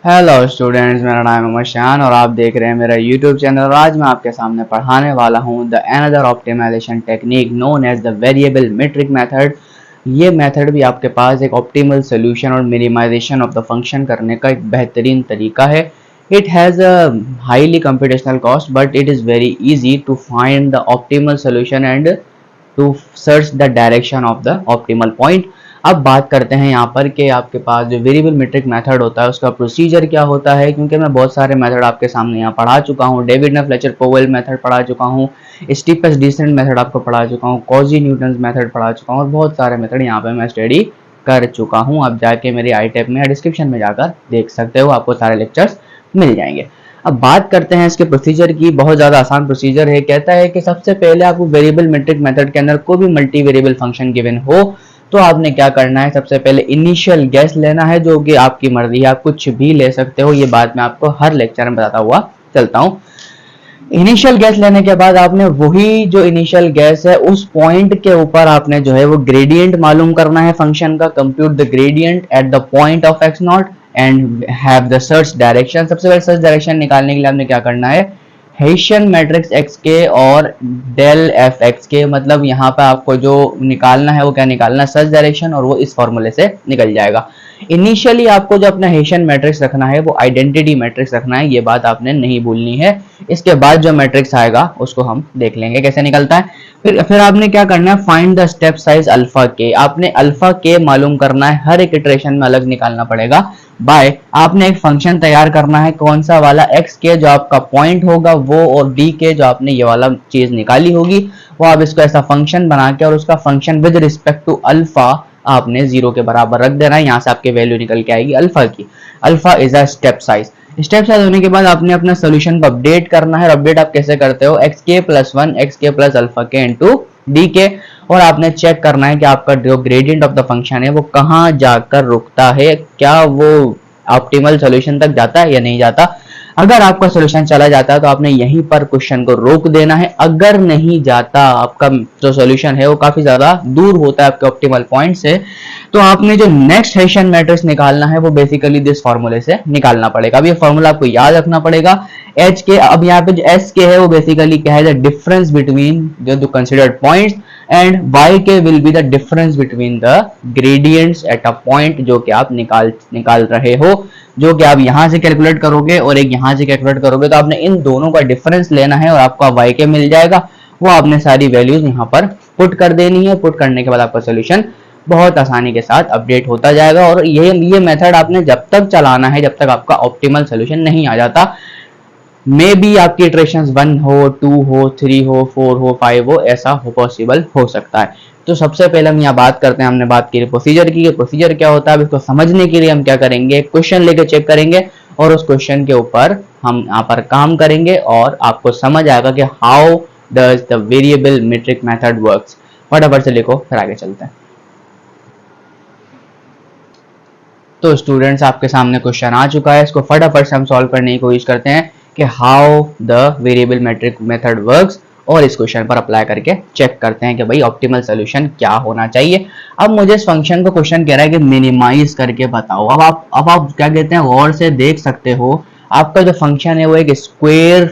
Hello students, मेरा नाम है मशान और आप देख रहे हैं मेरा यूट्यूब चैनल। और आज मैं आपके सामने पढ़ाने वाला हूं the another optimization technique known as the variable metric method. ये मेथड भी आपके पास एक ऑप्टिमल सोल्यूशन और मिनिमाइजेशन ऑफ द फंक्शन करने का एक बेहतरीन तरीका है। It has a highly computational cost but it is very easy to find the optimal solution and to search the direction of the optimal point. अब बात करते हैं यहाँ पर कि आपके पास जो वेरिएबल मेट्रिक मेथड होता है उसका प्रोसीजर क्या होता है, क्योंकि मैं बहुत सारे मेथड आपके सामने यहाँ पढ़ा चुका हूँ। डेविड ने फ्लेचर पोवेल मेथड पढ़ा चुका हूँ, स्टीपेस्ट डिसेंट मेथड आपको पढ़ा चुका हूँ, कॉजी न्यूटन मेथड पढ़ा चुका हूँ और बहुत सारे मेथड यहाँ पे मैं स्टडी कर चुका हूँ। आप जाके मेरी आई टैब में या डिस्क्रिप्शन में जाकर देख सकते हो, आपको सारे लेक्चर्स मिल जाएंगे। अब बात करते हैं इसके प्रोसीजर की। बहुत ज़्यादा आसान प्रोसीजर है। कहता है कि सबसे पहले आपको वेरिएबल मेट्रिक मेथड के अंदर कोई भी मल्टी वेरिएबल फंक्शन गिवन हो तो आपने क्या करना है, सबसे पहले इनिशियल गैस लेना है, जो कि आपकी मर्जी है, आप कुछ भी ले सकते हो। ये बात मैं आपको हर लेक्चर में बताता हुआ चलता हूँ। इनिशियल गैस लेने के बाद आपने वही जो इनिशियल गैस है उस पॉइंट के ऊपर आपने जो है वो ग्रेडियंट मालूम करना है फंक्शन का। Compute the gradient at the point of x not and have the search direction. सबसे पहले सर्च डायरेक्शन निकालने के लिए आपने क्या करना है, हेशियन मैट्रिक्स एक्स के और डेल एफ एक्स के, मतलब यहाँ पे आपको जो निकालना है वो क्या निकालना है, सर्च डायरेक्शन, और वो इस फॉर्मूले से निकल जाएगा। इनिशियली आपको जो अपना हेशियन मैट्रिक्स रखना है वो आइडेंटिटी मैट्रिक्स रखना है, ये बात आपने नहीं भूलनी है। इसके बाद जो मैट्रिक्स आएगा उसको हम देख लेंगे कैसे निकलता है। फिर आपने क्या करना है, find the step size alpha के। आपने अल्फा के मालूम करना है, हर एक इटरेशन में अलग निकालना पड़ेगा। बाय आपने एक फंक्शन तैयार करना है, कौन सा वाला, एक्स के जो आपका पॉइंट होगा वो, और डी के जो आपने ये वाला चीज निकाली होगी वो, आप इसको ऐसा फंक्शन बना के और उसका function with respect to alpha आपने 0 के बराबर रख देना है। यहाँ से आपकी वैल्यू निकल के आएगी अल्फा की। Alpha is a step size. Step size होने के बाद आपने अपना सोल्यूशन को अपडेट करना है। अपडेट आप कैसे करते हो, एक्स के प्लस 1 एक्स के प्लस अल्फा के इंटू डी के, और आपने चेक करना है कि आपका जो ग्रेडियंट ऑफ द फंक्शन है वो कहाँ जाकर रुकता है, क्या वो ऑप्टिमल सॉल्यूशन तक जाता है या नहीं जाता। अगर आपका सॉल्यूशन चला जाता है तो आपने यहीं पर क्वेश्चन को रोक देना है। अगर नहीं जाता, आपका जो सॉल्यूशन है वो काफी ज्यादा दूर होता है आपके ऑप्टिमल पॉइंट से, तो आपने जो नेक्स्ट हेशियन मैट्रिक्स निकालना है वो बेसिकली दिस फॉर्मूले से निकालना पड़ेगा। अब ये फॉर्मूला आपको याद रखना पड़ेगा। एच के, अब यहाँ पे जो एस के है वो बेसिकली क्या है, the difference between the considered points, and y के will be the difference between the gradients at a point जो कि आप निकाल रहे हो, जो कि आप यहां से कैलकुलेट करोगे और एक यहां से कैलकुलेट करोगे। तो आपने इन दोनों का डिफरेंस लेना है और आपका y के मिल जाएगा। वो आपने सारी वैल्यूज यहाँ पर पुट कर देनी है। पुट करने के बाद आपका सोल्यूशन बहुत आसानी के साथ अपडेट होता जाएगा। और ये मेथड आपने जब तक चलाना है जब तक आपका ऑप्टिमल सोल्यूशन नहीं आ जाता। मे बी आपकी इटरेशंस 1 हो, 2 हो, 3 हो, 4 हो, 5 हो, ऐसा हो पॉसिबल हो सकता है। तो सबसे पहले हम यहाँ बात करते हैं, हमने बात की प्रोसीजर की। प्रोसीजर क्या होता है, अब इसको समझने के लिए हम क्या करेंगे, क्वेश्चन लेके चेक करेंगे और उस क्वेश्चन के ऊपर हम यहाँ पर काम करेंगे और आपको समझ आएगा कि how does the variable metric method works. फटाफट से लिखो, फिर आगे चलते हैं। तो स्टूडेंट्स, आपके सामने क्वेश्चन आ चुका है, इसको फटाफट से हम सॉल्व करने की कोशिश करते हैं कि how the variable metric method works, और इस क्वेश्चन पर अप्लाई करके चेक करते हैं कि भाई ऑप्टिमल सोल्यूशन क्या होना चाहिए। अब मुझे इस फंक्शन को क्वेश्चन कह रहा है कि मिनिमाइज करके बताओ। अब आप क्या कहते हैं, गौर से देख सकते हो, आपका जो फंक्शन है वो एक स्क्वायर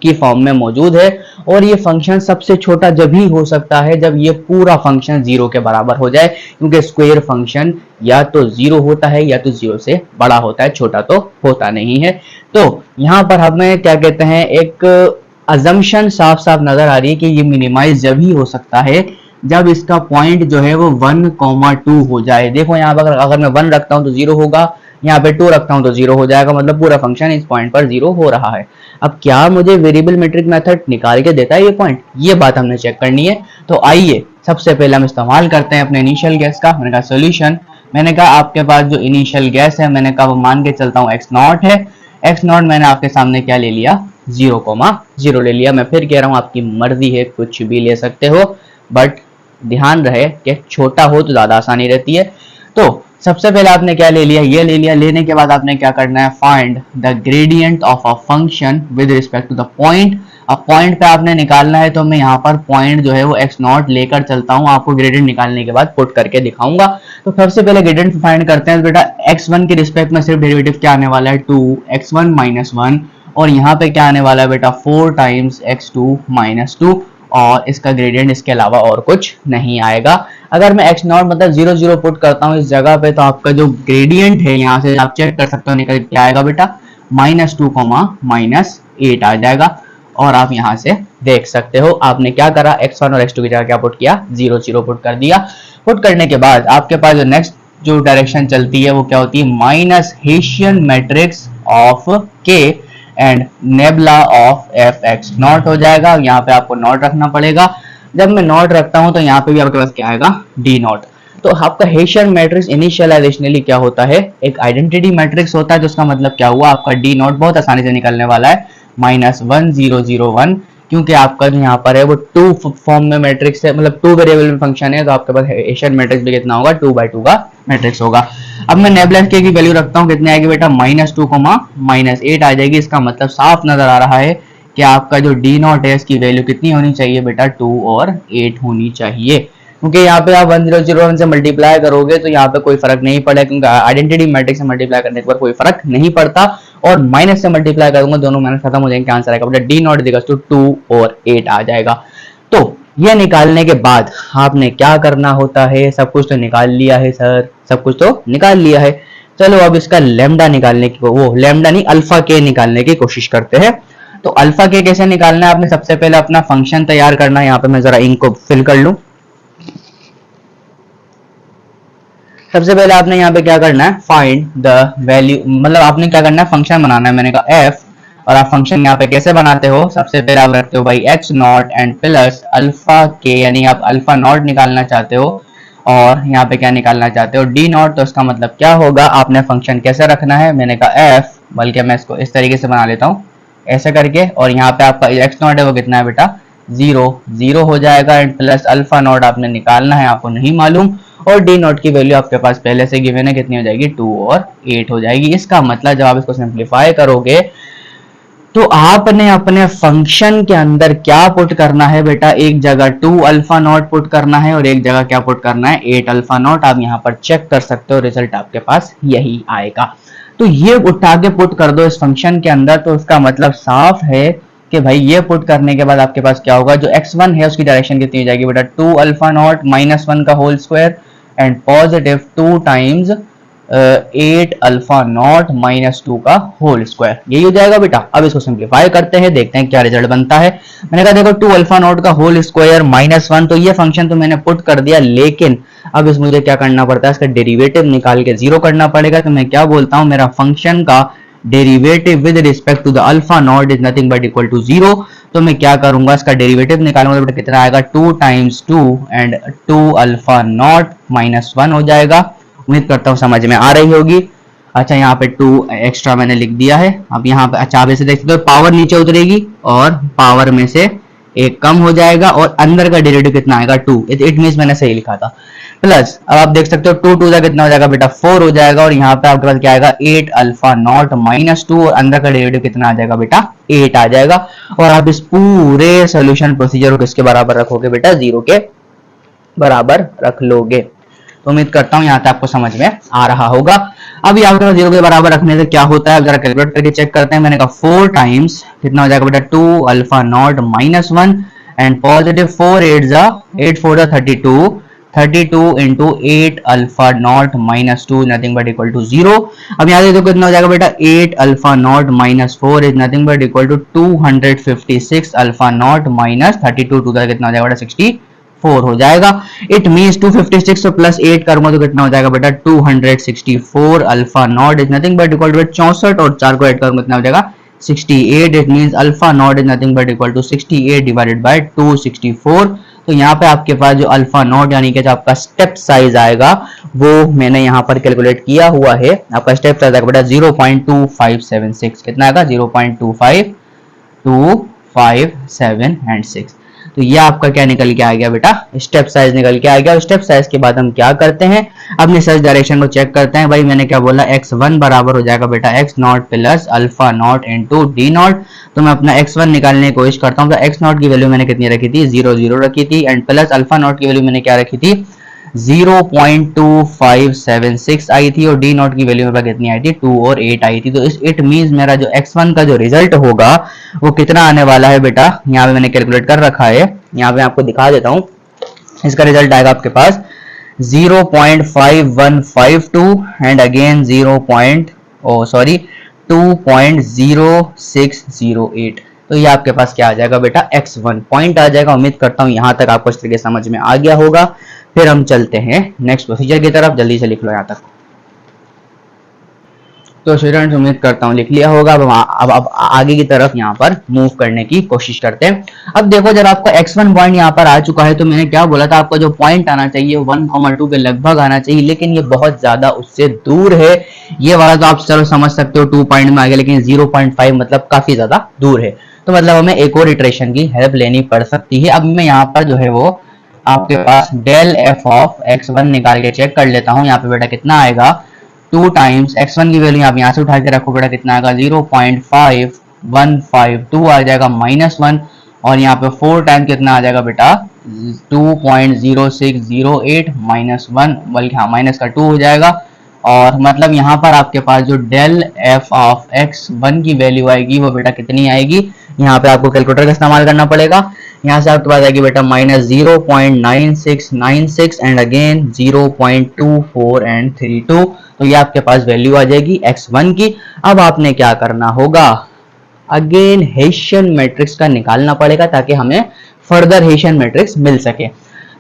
की फॉर्म में मौजूद है, और ये फंक्शन सबसे छोटा जब ही हो सकता है जब ये पूरा फंक्शन 0 के बराबर हो जाए, क्योंकि स्क्वायर फंक्शन या तो 0 होता है या तो 0 से बड़ा होता है, छोटा तो होता नहीं है। तो यहाँ पर हमें क्या कहते हैं, एक अजम्पशन साफ साफ नजर आ रही है कि ये मिनिमाइज जब ही हो सकता है जब इसका पॉइंट जो है वो 1,2 हो जाए। देखो यहाँ पर अगर मैं 1 रखता हूँ तो 0 होगा, यहाँ पे 2 रखता हूँ तो 0 हो जाएगा, मतलब पूरा फंक्शन इस पॉइंट पर 0 हो रहा है। अब क्या मुझे वेरिएबल मेट्रिक मेथड निकाल के देता है ये पॉइंट, ये बात हमने चेक करनी है। तो आइए सबसे पहले हम इस्तेमाल करते हैं अपने इनिशियल गैस का। मैंने कहा सोल्यूशन, मैंने कहा आपके पास जो इनिशियल गैस है, मैंने कहा वो मान के चलता हूँ x0 है। x0 मैंने आपके सामने क्या ले लिया, 0,0 ले लिया। मैं फिर कह रहा हूँ आपकी मर्जी है, कुछ भी ले सकते हो, बट ध्यान रहे कि छोटा हो तो ज्यादा आसानी रहती है। तो सबसे पहले आपने क्या ले लिया, ये ले लिया। लेने के बाद आपने क्या करना है, find the gradient of a function with respect to the point. अब पॉइंट पे आपने निकालना है, तो मैं यहाँ पर पॉइंट जो है वो एक्स नॉट लेकर चलता हूँ, आपको ग्रेडियंट निकालने के बाद पुट करके दिखाऊंगा। तो सबसे पहले ग्रेडियंट फाइंड करते हैं। तो बेटा x1 के रिस्पेक्ट में सिर्फ डेरिवेटिव क्या आने वाला है 2x1 माइनस 1, और यहाँ पे क्या आने वाला है बेटा 4 टाइम्स x2 माइनस 2, और इसका ग्रेडियंट इसके अलावा और कुछ नहीं आएगा। अगर मैं x नॉट मतलब 0 0 पुट करता हूँ इस जगह पे, तो आपका जो ग्रेडियंट है यहाँ से आप चेक कर सकते हो निकल क्या आएगा बेटा -2 -8 आ जाएगा। और आप यहाँ से देख सकते हो आपने क्या करा, x1 और x2 की जगह क्या पुट किया 0 0 पुट कर दिया। पुट करने के बाद आपके पास जो नेक्स्ट जो डायरेक्शन चलती है वो क्या होती है, minus Hessian matrix of k and nabla of f x not हो जाएगा। यहाँ पे आपको नॉट रखना पड़ेगा। जब मैं नॉट रखता हूँ तो यहाँ पे भी आपके पास क्या आएगा डी नॉट। तो आपका हेशियन मैट्रिक्स इनिशियलाइजेशनली क्या होता है, एक आइडेंटिटी मैट्रिक्स होता है, तो उसका मतलब क्या हुआ, आपका डी नॉट बहुत आसानी से निकलने वाला है -1001, क्योंकि आपका जो यहाँ पर है वो 2 फॉर्म में मैट्रिक्स है, मतलब 2 वेरिएबल में फंक्शन है, तो आपके पास हेशियन मैट्रिक्स भी कितना होगा 2/2 का मैट्रिक्स होगा। अब मैं नेबुला के की वैल्यू रखता हूँ, कितने आएगी बेटा -2 -8 आ जाएगी। इसका मतलब साफ नजर आ रहा है कि आपका जो डी नॉट है इसकी वैल्यू कितनी होनी चाहिए बेटा 2 और 8 होनी चाहिए, क्योंकि यहाँ पे आप 1001 से मल्टीप्लाई करोगे तो यहाँ पे कोई फर्क नहीं पड़ेगा, क्योंकि आइडेंटिटी मैट्रिक्स से मल्टीप्लाई करने के बाद कोई फर्क नहीं पड़ता, और माइनस से मल्टीप्लाई करूंगा दोनों माइनस खत्म हो जाएंगे, आंसर आएगा बेटा डी नॉट इक्वल्स टू 2 और 8 आ जाएगा। तो ये निकालने के बाद आपने क्या करना होता है, सब कुछ तो निकाल लिया है सर, सब कुछ तो निकाल लिया है। चलो अब इसका लेमडा निकालने की, वो लेमडा नहीं अल्फा के निकालने की कोशिश करते हैं। तो अल्फा के कैसे निकालना है, आपने सबसे पहले अपना फंक्शन तैयार करना है। यहाँ पे मैं जरा इंक को फिल कर लूं। सबसे पहले आपने यहाँ पे क्या करना है, फाइंड द वैल्यू, मतलब आपने क्या करना है फंक्शन बनाना है। मैंने कहा एफ, और आप फंक्शन यहाँ पे कैसे बनाते हो, सबसे पहले आप रखते हो भाई x not and plus alpha के, यानी आप अल्फा नॉट निकालना चाहते हो और यहाँ पे क्या निकालना चाहते हो डी नॉट। तो इसका मतलब क्या होगा, आपने फंक्शन कैसे रखना है, मैंने कहा एफ, बल्कि मैं इसको इस तरीके से बना लेता हूँ ऐसे करके, और यहाँ पे आपका एक्स नॉट है वो कितना है बेटा 0 0 हो जाएगा, एंड प्लस अल्फा नॉट आपने निकालना है, आपको नहीं मालूम, और डी नॉट की वैल्यू आपके पास पहले से गिवन है, कितनी हो जाएगी 2 और 8 हो जाएगी। इसका मतलब जब आप इसको सिंप्लीफाई करोगे तो आपने अपने फंक्शन के अंदर क्या पुट करना है बेटा, एक जगह 2 अल्फा नॉट पुट करना है और एक जगह क्या पुट करना है 8 अल्फा नॉट। आप यहाँ पर चेक कर सकते हो, रिजल्ट आपके पास यही आएगा। तो ये उठा के पुट कर दो इस फंक्शन के अंदर, तो इसका मतलब साफ है कि भाई ये पुट करने के बाद आपके पास क्या होगा, जो x1 है उसकी डायरेक्शन कितनी हो जाएगी बेटा 2 अल्फा नॉट -1 का whole square and positive 2 times 8 alpha naught -2 का होल स्क्वायर, यही हो जाएगा बेटा। अब इसको सिंप्लीफाई करते हैं, देखते हैं क्या रिजल्ट बनता है। मैंने कहा देखो 2 अल्फा नॉट का होल स्क्वायर -1, तो ये फंक्शन तो मैंने पुट कर दिया, लेकिन अब इस मुझे क्या करना पड़ता है, इसका डेरिवेटिव निकाल के 0 करना पड़ेगा। तो मैं क्या बोलता हूं, मेरा फंक्शन का derivative with respect to the alpha naught is nothing but equal to 0। तो मैं क्या करूंगा, इसका डेरिवेटिव निकालूंगा, तो कितना आएगा 2 टाइम्स 2 एंड 2 अल्फा नॉट -1 हो जाएगा। उम्मीद करता हूँ समझ में आ रही होगी। अच्छा यहाँ पे 2 एक्स्ट्रा मैंने लिख दिया है। अब यहाँ पे अच्छा आप ऐसे देख सकते हो, पावर नीचे उतरेगी और पावर में से एक कम हो जाएगा, और अंदर का डेरिवेटिव कितना आएगा 2, इट मींस मैंने सही लिखा था। प्लस अब आप देख सकते हो 2 2 कितना हो जाएगा बेटा 4 हो जाएगा, और यहाँ पे आपके पास क्या आएगा 8 अल्फा नॉट -2, और अंदर का डेरिवेटिव कितना आ जाएगा बेटा 8 आ जाएगा। और आप इस पूरे सोल्यूशन प्रोसीजर को किसके बराबर रखोगे बेटा 0 के बराबर रख लोगे। तो उम्मीद करता हूं यहाँ तक आपको समझ में आ रहा होगा। अब यहाँ पे 0 के बराबर रखने से क्या होता है, जरा कैलकुलेट करके चेक करते हैं। मैंने कहा 4 टाइम्स कितना हो जाएगा बेटा 2 alpha naught -1 and positive 4 8 4 32 32 into 8 alpha naught -2 nothing but equal to 0। अब यहाँ देखो कितना हो जाएगा बेटा 8 alpha naught -4 is nothing but equal to 256 alpha naught -32, 2 का कितना हो जाएगा बेटा 64 हो जाएगा। इट मींस 256 तो प्लस 8 करूंगा तो कितना हो जाएगा बेटा 264 alpha naught is nothing but equal to 64, और 4 को ऐड करूंगा कितना हो जाएगा 68। It means alpha naught is nothing but equal to 68 divided by 264। तो यहाँ पे आपके पास जो अल्फा नॉट यानी कि जो आपका स्टेप साइज आएगा वो मैंने यहाँ पर कैलकुलेट किया हुआ है। आपका स्टेप साइज आएगा बेटा 0.2576, कितना आएगा 0.25257 एंड 6। तो ये आपका क्या निकल के आ गया बेटा, स्टेप साइज निकल के आ गया। स्टेप साइज के बाद हम क्या करते हैं, अपनी सर्च डायरेक्शन को चेक करते हैं। भाई मैंने क्या बोला, x1 बराबर हो जाएगा बेटा x not plus alpha not into D not. तो मैं अपना x1 निकालने की कोशिश करता हूँ। तो x नॉट की वैल्यू मैंने कितनी रखी थी, 0 0 रखी थी, एंड प्लस अल्फा नॉट की वैल्यू मैंने क्या रखी थी, 0.2576 आई थी, और डी नॉट की वैल्यू मेरे पास कितनी आई थी, 2 और 8 आई थी। तो इट मींस मेरा जो x1 का जो रिजल्ट होगा वो कितना आने वाला है बेटा, यहाँ पे मैंने कैलकुलेट कर रखा है, यहाँ पे आपको दिखा देता हूँ। इसका रिजल्ट आएगा आपके पास 0.5152 एंड अगेन 2.0608। तो ये आपके पास क्या आ जाएगा बेटा, x1 पॉइंट आ जाएगा। उम्मीद करता हूँ यहाँ तक आपको इस तरीके समझ में आ गया होगा। फिर हम चलते हैं नेक्स्ट प्रोसीजर की तरफ, जल्दी से लिख लो यहाँ तक। तो स्टूडेंट्स उम्मीद करता हूँ लिख लिया होगा। अब आगे की तरफ यहाँ पर मूव करने की कोशिश करते हैं। अब देखो जब आपका x1 पॉइंट यहाँ पर आ चुका है, तो मैंने क्या बोला था, आपका जो पॉइंट आना चाहिए 1,2 के लगभग आना चाहिए, लेकिन ये बहुत ज्यादा उससे दूर है। ये वाला तो आप चलो समझ सकते हो 2 पॉइंट में आ गया, लेकिन 0.5 मतलब काफी ज्यादा दूर है। तो मतलब हमें एक और इटरेशन की हेल्प लेनी पड़ सकती है। अब मैं यहाँ पर जो है वो आपके पास डेल एफ ऑफ x1 निकाल के चेक कर लेता हूँ। यहाँ पे बेटा कितना आएगा, 2 टाइम्स x1 की वैल्यू आप यहाँ से उठा के रखो बेटा, कितना आएगा 0.5152 आ जाएगा -1, और यहाँ पे 4 टाइम कितना आ जाएगा बेटा, 2.0608 -1, बल्कि हाँ माइनस का 2 हो जाएगा। और मतलब यहाँ पर आपके पास जो डेल एफ ऑफ x1 की वैल्यू आएगी वो बेटा कितनी आएगी, यहाँ पे आपको कैलकुलेटर का इस्तेमाल करना पड़ेगा। यहाँ से आपके पास आएगी बेटा -0.9696 एंड अगेन 0.24 एंड 32। तो ये आपके पास वैल्यू आ जाएगी x1 की। अब आपने क्या करना होगा, अगेन हेशियन मैट्रिक्स का निकालना पड़ेगा ताकि हमें फर्दर हेशियन मैट्रिक्स मिल सके।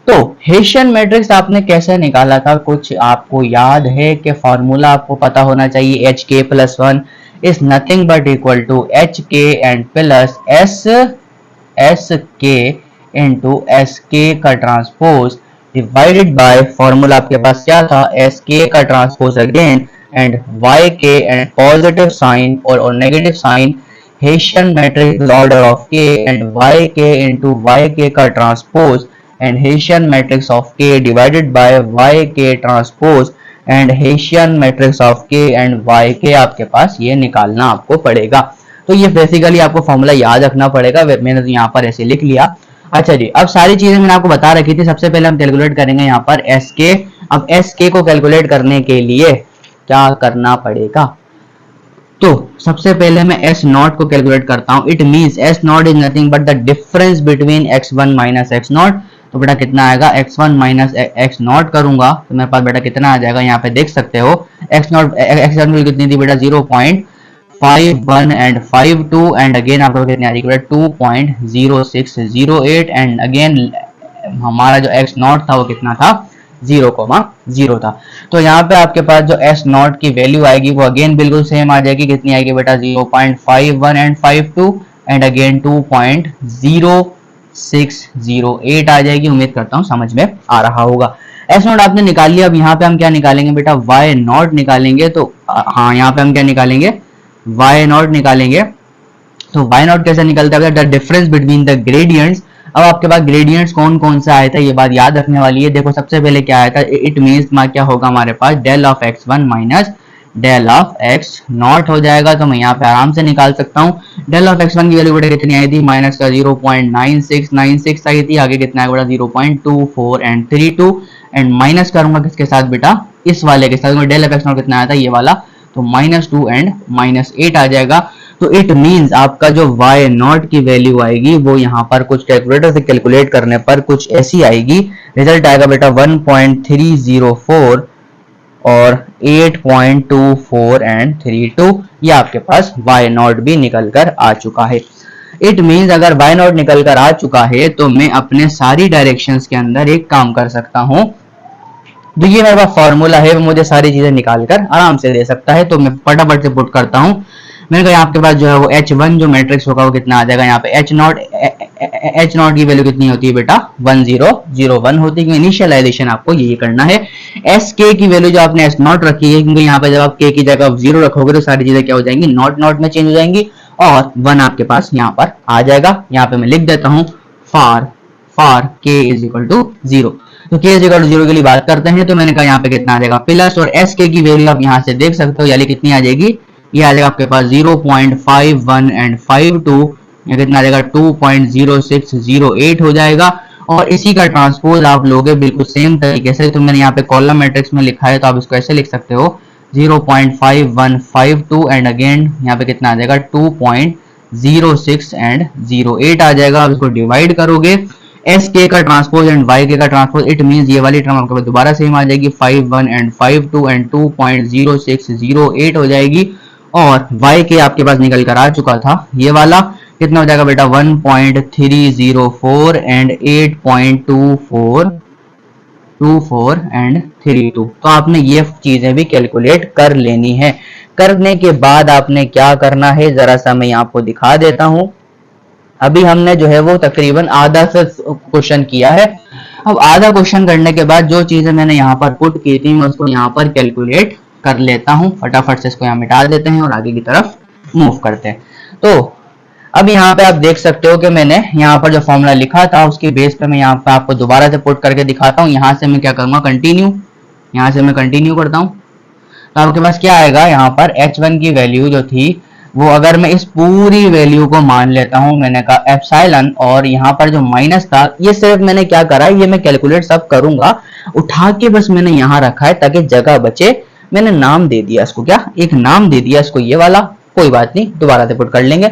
तो हेशियन मैट्रिक्स आपने कैसे निकाला था, कुछ आपको याद है कि फॉर्मूला आपको पता होना चाहिए, HK + 1 is nothing but equal to HK and plus SK into SK का ट्रांसपोज डिवाइडेड बाय, फॉर्मूला आपके पास क्या था, SK का transpose again and YK and positive sign और negative sign, Hessian matrix order of K and YK into YK का transpose and Hessian matrix of K divided by YK transpose and Hessian matrix of K and YK आपके पास ये निकालना आपको पड़ेगा। तो ये basically आपको फॉर्मूला याद रखना पड़ेगा, मैंने तो यहाँ पर ऐसे लिख लिया। अच्छा जी, अब सारी चीजें मैंने आपको बता रखी थी। सबसे पहले हम कैलकुलेट करेंगे यहाँ पर SK। अब SK को कैलकुलेट करने के लिए क्या करना पड़ेगा, तो सबसे पहले मैं S नॉट को कैलकुलेट करता हूँ। It means S not is nothing but the difference between x1 minus x not. तो बेटा कितना आएगा, x1 माइनस x नॉट करूंगा तो मेरे पास बेटा कितना आ जाएगा, यहाँ पे देख सकते हो x नॉट कितनी थी बेटा, 0.51 एंड 52 एंड अगेन आपको कितनी आ रही है, 2.0608 एंड अगेन हमारा जो x नॉट था वो कितना था, 0,0 था। तो यहाँ पे आपके पास जो S नॉट की वैल्यू आएगी वो अगेन बिल्कुल सेम आ जाएगी, कितनी आएगी बेटा, 0.51 एंड 52 एंड अगेन 2.0608 आ जाएगी। उम्मीद करता हूँ समझ में आ रहा होगा। S नॉट आपने निकाल लिया। अब यहाँ पे हम क्या निकालेंगे बेटा, Y नॉट निकालेंगे। तो हाँ यहाँ पे हम क्या निकालेंगे, Y नॉट निकालेंगे। तो Y नॉट कैसे निकलता है, the difference between the gradients. अब आपके पास ग्रेडियंट्स कौन कौन सा आया था, ये बात याद रखने वाली है। देखो सबसे पहले क्या आया था, इट मींस क्या होगा हमारे पास, del of x1 minus del of x not हो जाएगा। तो मैं यहाँ पे आराम से निकाल सकता हूँ। डेल ऑफ x1 की वैल्यू बेटा कितनी आई थी, माइनस का 0.9696 आई थी, आगे कितना है बेटा 0.24 एंड 32 एंड माइनस करूंगा किसके साथ बेटा, इस वाले के साथ। डेल ऑफ x नॉट कितना आया था, ये वाला, तो -2 एंड -8 आ जाएगा। तो इट मींस आपका जो y नॉट की वैल्यू आएगी वो यहाँ पर कुछ कैलकुलेटर से कैलकुलेट करने पर कुछ ऐसी आएगी। रिजल्ट आएगा बेटा 1.304 और 8.24 एंड 32। ये आपके पास y नॉट भी निकल कर आ चुका है। इट मींस अगर y नॉट निकल कर आ चुका है तो मैं अपने सारी डायरेक्शंस के अंदर एक काम कर सकता हूँ। तो ये मेरा फॉर्मूला है, मुझे सारी चीजें निकाल कर आराम से दे सकता है। तो मैं फटाफट से पुट करता हूँ। मैंने कहा आपके पास जो है वो H1 जो मैट्रिक्स होगा वो कितना आ जाएगा, यहाँ पे H नॉट की वैल्यू कितनी होती है बेटा, 1001 होती है। इनिशियलाइजेशन आपको यही करना है। SK की वैल्यू जो आपने S नॉट रखी है, क्योंकि यहाँ पे जब आप K की जगह 0 रखोगे तो सारी चीजें क्या हो जाएंगी, नॉट नॉट में चेंज हो जाएंगी और 1 आपके पास यहाँ पर आ जाएगा। यहाँ पे मैं लिख देता हूँ for for k is equal to 0। तो k इज इक्वल टू 0 के लिए बात करते हैं, तो मैंने कहा यहाँ पे कितना आ जाएगा प्लस, और s k की वैल्यू आप यहाँ से देख सकते हो, यानी कितनी आ जाएगी, ये आ जाएगा आपके पास 0.51 एंड 52, या कितना आ जाएगा 2.0608 हो जाएगा। और इसी का ट्रांसपोज आप लोगे बिल्कुल सेम तरीके से, तो मैंने यहाँ पे कॉलम मैट्रिक्स में लिखा है, तो आप इसको ऐसे लिख सकते हो 0.5152 एंड अगेन यहाँ पे कितना आ जाएगा 2.06 एंड 08 आ जाएगा। आप इसको डिवाइड करोगे, एस के का ट्रांसपोज एंड वाई के का ट्रांसपोज, इट मींस ये वाली टर्म आपके पास दोबारा सेम आ जाएगी 51 एंड 52 एंड 2.0608 हो जाएगी। और वाई के आपके पास निकल कर आ चुका था, ये वाला कितना हो जाएगा बेटा 1.304 एंड 8.24 एंड 32। तो आपने ये चीजें भी कैलकुलेट कर लेनी है। करने के बाद आपने क्या करना है जरा सा मैं आपको दिखा देता हूं। अभी हमने जो है वो तकरीबन आधा से क्वेश्चन किया है। अब आधा क्वेश्चन करने के बाद जो चीजें मैंने यहाँ पर पुट की थी मैं उसको यहाँ पर कैलकुलेट कर लेता हूं। फटाफट से इसको यहाँ मिटा देते हैं और आगे की तरफ मूव करते हैं। तो अब यहाँ पे आप देख सकते हो कि मैंने यहाँ पर जो फॉर्मूला लिखा था उसके बेस पे मैं यहाँ पे आपको दोबारा से पुट करके दिखाता हूँ। यहाँ से मैं क्या करूंगा कंटिन्यू, यहाँ से मैं कंटिन्यू करता हूँ, तो आपके पास क्या आएगा यहाँ पर h1 की वैल्यू जो थी वो, अगर मैं इस पूरी वैल्यू को मान लेता हूँ, मैंने कहा एप्सिलॉन, और यहाँ पर जो माइनस था ये सिर्फ मैंने क्या करा, ये मैं कैलकुलेट सब करूंगा, उठा के बस मैंने यहाँ रखा है ताकि जगह बचे। मैंने नाम दे दिया इसको, क्या एक नाम दे दिया इसको, ये वाला, कोई बात नहीं दोबारा से पुट कर लेंगे।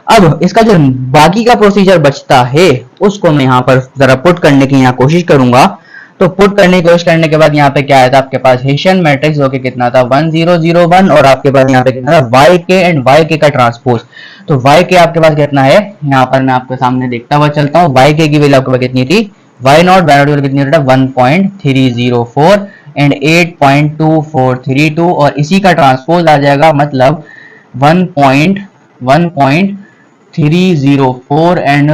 अब इसका जो बाकी का प्रोसीजर बचता है उसको मैं यहाँ पर जरा पुट करने की यहाँ कोशिश करूंगा। तो पुट करने की कोशिश करने के बाद यहाँ पे क्या आया था आपके पास हेशियन मैट्रिक्स जो कि कितना था 1001, और आपके पास यहाँ पे कितना था वाई के एंड वाई के का ट्रांसपोज। तो वाई के आपके पास कितना है, यहाँ पर मैं आपके सामने देखता हुआ चलता हूँ। वाई के की वैल्यू आपके पास कितनी थी, वाई नॉट की वैल्यू कितनी था 1.304 एंड 8.2432, और इसी का ट्रांसपोज आ जाएगा मतलब 1.304 एंड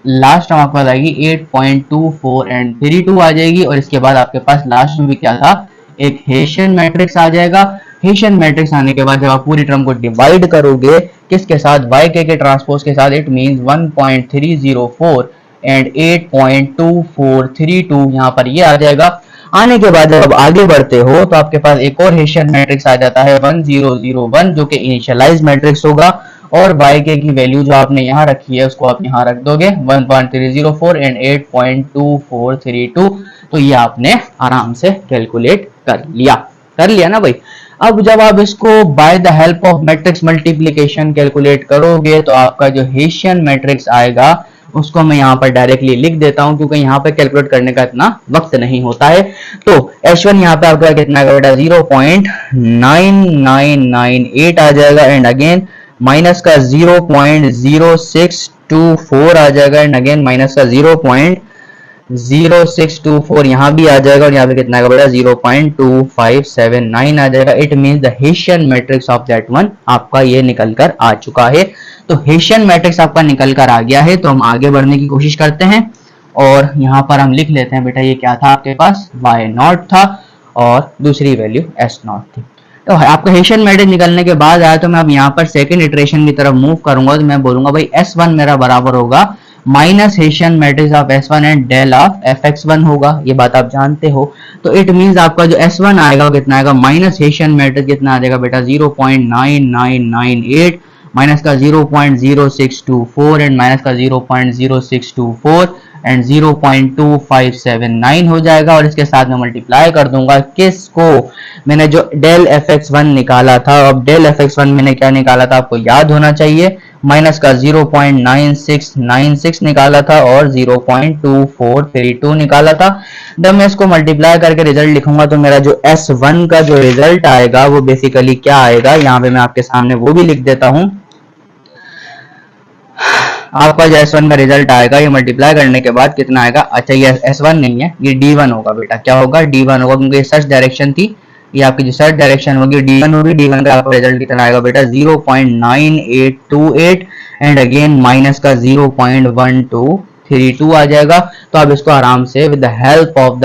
लास्ट आपके पास आएगी 8.24 एंड 32 आ जाएगी। और इसके बाद आपके पास लास्ट में भी क्या था, एक हेशियन मैट्रिक्स आ जाएगा। हेशियन मैट्रिक्स आने के बाद जब आप पूरी टर्म को डिवाइड करोगे किसके साथ, वाई के ट्रांसपोज के साथ, इट मींस 1.304 एंड 8.2432 यहाँ पर ये आ जाएगा। आने के बाद जब आप आगे बढ़ते हो तो आपके पास एक और हेशियन मैट्रिक्स आ जाता है 1001 जो कि इनिशियलाइज मैट्रिक्स होगा, और वाई के की वैल्यू जो आपने यहाँ रखी है उसको आप यहाँ रख दोगे 1.304 एंड 8.2432। तो ये आपने आराम से कैलकुलेट कर लिया ना भाई। अब जब आप इसको by the help of matrix multiplication calculate करोगे तो आपका जो हेशियन मैट्रिक्स आएगा उसको मैं यहाँ पर डायरेक्टली लिख देता हूँ क्योंकि यहाँ पे कैलकुलेट करने का इतना वक्त नहीं होता है। तो H1 यहाँ पे आपका कितना बेटा 0.9998 आ जाएगा, एंड अगेन माइनस का 0.0624 आ जाएगा, एंड अगेन माइनस का 0.0624 यहाँ भी आ जाएगा, और यहाँ पे कितना बेटा 0.2579 आ जाएगा। It means the Hessian matrix of that one आपका ये निकल कर आ चुका है। तो हेशियन मैट्रिक्स आपका निकल कर आ गया है, तो हम आगे बढ़ने की कोशिश करते हैं और यहाँ पर हम लिख लेते हैं बेटा ये क्या था आपके पास, y नॉट था और दूसरी वैल्यू s नॉट थी। तो आपका हेशियन मैट्रिक्स निकलने के बाद आया तो मैं अब यहाँ पर सेकंड इटरेशन की तरफ मूव करूंगा, तो मैं बोलूंगा भाई s1 मेरा बराबर होगा minus Hessian matrix of s1 and del of fx1 होगा, ये बात आप जानते हो। तो इट मींस आपका जो s1 आएगा वो कितना आएगा, माइनस हेशियन मैट्रिक्स कितना आ जाएगा बेटा 0.9998 माइनस का 0.0624 एंड माइनस का 0.0624 एंड 0.2579 हो जाएगा, और इसके साथ में मल्टीप्लाई कर दूंगा किसको, मैंने जो डेल fx1 निकाला था। अब डेल fx1 मैंने क्या निकाला था आपको याद होना चाहिए, माइनस का 0.9696 निकाला था और 0.2432 निकाला था। जब मैं इसको मल्टीप्लाई करके रिजल्ट लिखूंगा तो मेरा जो S1 का जो रिजल्ट आएगा वो बेसिकली क्या आएगा, यहाँ पे मैं आपके सामने वो भी लिख देता हूं। आपका जो S1 का रिजल्ट आएगा ये मल्टीप्लाई करने के बाद कितना आएगा, अच्छा ये S1 नहीं है ये D1 होगा बेटा, क्या होगा D1 होगा, क्योंकि सर्च डायरेक्शन थी, ये आपकी जो सर्च डायरेक्शन होगी D1 होगी। D1 का आपका रिजल्ट कितना आएगा बेटा 0.9828 एंड अगेन माइनस का 0.1232 आ जाएगा। तो आप इसको आराम से with the help of the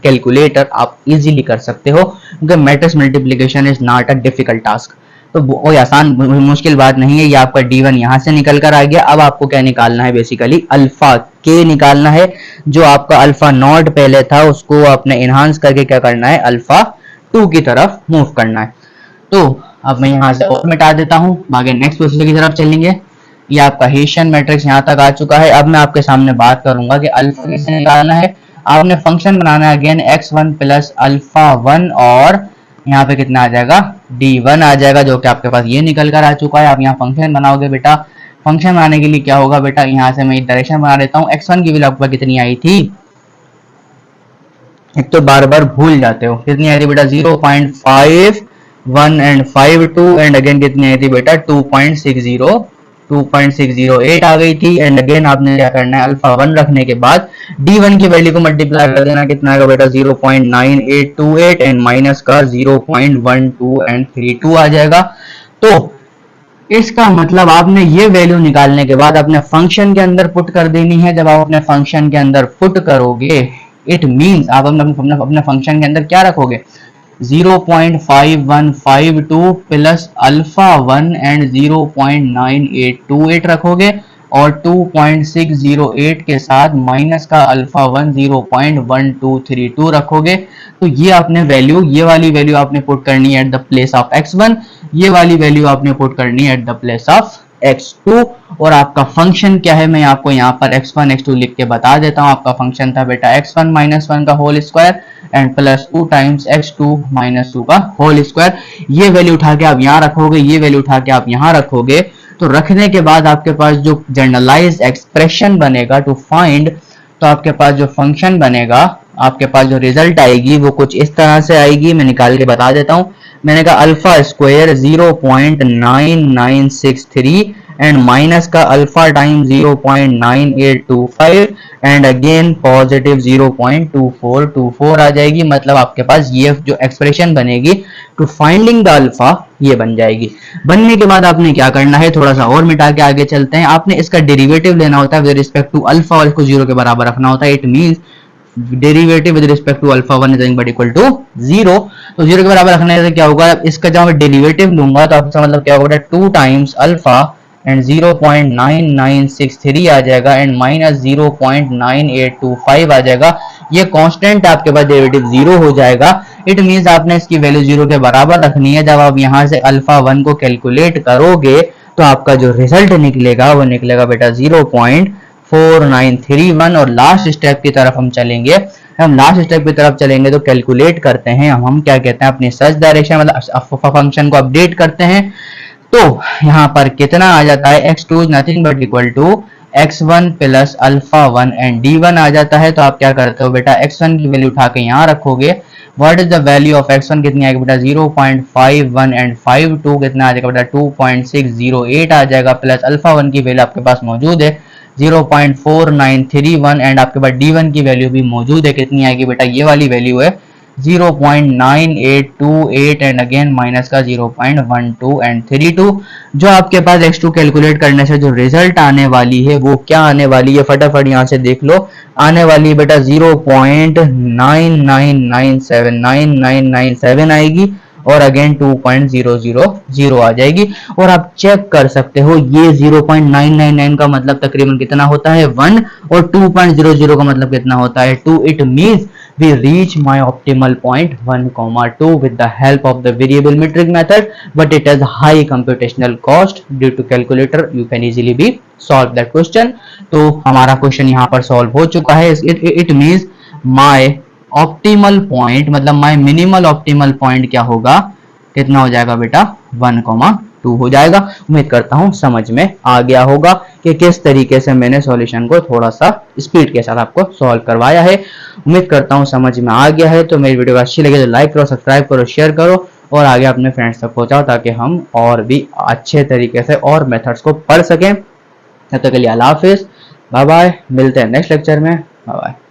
calculator आप इजीली कर सकते हो, क्योंकि matrix multiplication is not a difficult task. तो कोई आसान मुश्किल बात नहीं है। ये आपका D1 यहाँ से निकल कर आ गया। अब आपको क्या निकालना है, बेसिकली अल्फा के निकालना है। जो आपका अल्फा नॉट पहले था उसको आपने इनहांस करके क्या करना है, अल्फा 2 की तरफ मूव करना है। तो अब मैं यहाँ से और मिटा देता हूँ, आगे नेक्स्ट प्रोसीजर की तरफ चलेंगे। ये आपका हेसियन मैट्रिक्स यहाँ तक आ चुका है। अब मैं आपके सामने बात करूंगा कि अल्फा कैसे निकालना है। आपने फंक्शन बनाना है अगेन x1 प्लस अल्फा 1 और यहाँ पे कितना आ जाएगा, D1 आ जाएगा, जो कि आपके पास ये निकल कर आ चुका है। आप यहाँ फंक्शन बनाओगे बेटा। फंक्शन बनाने के लिए क्या होगा बेटा, यहाँ से मैं एक डायरेक्शन बना देता हूँ। x1 की वैल्यू आपको कितनी आई थी, एक तो बार बार भूल जाते हो, कितनी आई थी बेटा 0.51 एंड 52 एंड अगेन कितनी आई थी बेटा 2.608 आ गई थी। एंड अगेन आपने क्या करना है, अल्फा 1 रखने के बाद D1 की वैल्यू को मल्टीप्लाई कर देना, कितना आएगा बेटा 0.9828 एंड माइनस का 0.12 एंड 32 आ जाएगा। तो इसका मतलब आपने ये वैल्यू निकालने के बाद अपने फंक्शन के अंदर पुट कर देनी है। जब आप अपने फंक्शन के अंदर पुट करोगे, इट मींस आप अपने फंक्शन के अंदर क्या रखोगे, 0.5152 प्लस अल्फा 1 एंड 0.9828 रखोगे और 2.608 के साथ माइनस का अल्फा 1 0.1232 रखोगे। तो ये आपने वैल्यू, ये वाली वैल्यू आपने पुट करनी है at the place of x1, ये वाली वैल्यू आपने पुट करनी है at the place of x2। और आपका फंक्शन क्या है, मैं आपको यहाँ पर x1 x2 लिख के बता देता हूँ। आपका फंक्शन था बेटा x1 माइनस 1 का whole square and plus 2 times x2 minus 2 का होल स्क्वायर। ये वैल्यू उठा के आप यहाँ रखोगे, ये वैल्यू उठा के आप यहाँ रखोगे। तो रखने के बाद आपके पास जो जनरलाइज एक्सप्रेशन बनेगा टू फाइंड, तो आपके पास जो फंक्शन बनेगा, आपके पास जो रिजल्ट आएगी वो कुछ इस तरह से आएगी। मैं निकाल के बता देता हूँ। मैंने कहा अल्फा स्क्वायर 0.9963 एंड माइनस का alpha time 0.9825 and again positive 0.2424 आ जाएगी। मतलब आपके पास ये जो एक्सप्रेशन बनेगी टू फाइंडिंग द अल्फा, ये बन जाएगी। बनने के बाद आपने क्या करना है, थोड़ा सा और मिटा के आगे चलते हैं। आपने इसका डेरिवेटिव लेना होता है विद रिस्पेक्ट टू अल्फा और इसको 0 के बराबर रखना होता है। It means derivative with respect to alpha 1 is nothing but equal to 0। तो 0 के बराबर रखने से क्या होगा, इसका जब मैं डेरिवेटिव लूंगा तो आपका मतलब क्या होगा, 2 टाइम्स अल्फा एंड 0.9963 आ जाएगा एंड माइनस 0.9825 आ जाएगा। ये कांस्टेंट आपके पास डेरिवेटिव 0 हो जाएगा। इट मींस आपने इसकी वैल्यू 0 के बराबर रखनी है। जब आप यहां से अल्फा 1 को कैलकुलेट करोगे तो आपका जो रिजल्ट निकलेगा वो निकलेगा बेटा 0.4931। और लास्ट स्टेप की तरफ हम चलेंगे। हम लास्ट स्टेप की तरफ चलेंगे तो कैलकुलेट करते हैं हम क्या कहते हैं, अपनी सर्च डायरेक्शन मतलब फंक्शन को अपडेट करते हैं। तो यहाँ पर कितना आ जाता है, x2 is nothing but equal to x1 plus alpha 1 and d1 आ जाता है। तो आप क्या करते हो बेटा, x1 की वैल्यू उठा के यहाँ रखोगे। What is the value of x1 कितनी आएगी बेटा 0.51 एंड 52 कितना आ जाएगा बेटा 2.608 आ जाएगा। प्लस अल्फा 1 की वैल्यू आपके पास मौजूद है 0.4931 एंड आपके पास d1 की वैल्यू भी मौजूद है। कितनी आएगी बेटा, ये वाली वैल्यू है 0.9828 एंड अगेन माइनस का 0.12 एंड 32। जो आपके पास x2 कैलकुलेट करने से जो रिजल्ट आने वाली है वो क्या आने वाली है, फटाफट यहाँ से देख लो। आने वाली है बेटा 0.99979997 आएगी और अगेन 2.000 आ जाएगी। और आप चेक कर सकते हो ये 0.999 का मतलब तकरीबन कितना होता है 1 और 2.00 का मतलब कितना होता है 2। It means we reach my optimal point 1,2 with the help of the variable metric method, but it has high computational cost due to calculator. You can easily be solve that question. तो हमारा question यहाँ पर solve हो चुका है। it means my optimal point मतलब my minimal optimal point क्या होगा, कितना हो जाएगा बेटा 1,2 हो जाएगा। उम्मीद करता हूं समझ में आ गया होगा कि किस तरीके से मैंने सॉल्यूशन को थोड़ा सा स्पीड के साथ आपको सॉल्व करवाया है। उम्मीद करता हूं समझ में आ गया है। तो मेरी वीडियो अच्छी लगे तो लाइक करो, सब्सक्राइब करो, शेयर करो और आगे अपने फ्रेंड्स तक पहुंचाओ ताकि हम और भी अच्छे तरीके से और मेथड्स को पढ़ सकें। तब तक के लिए अल्लाह हाफिज, बाय बाय, मिलते हैं नेक्स्ट लेक्चर में, बाय बाय।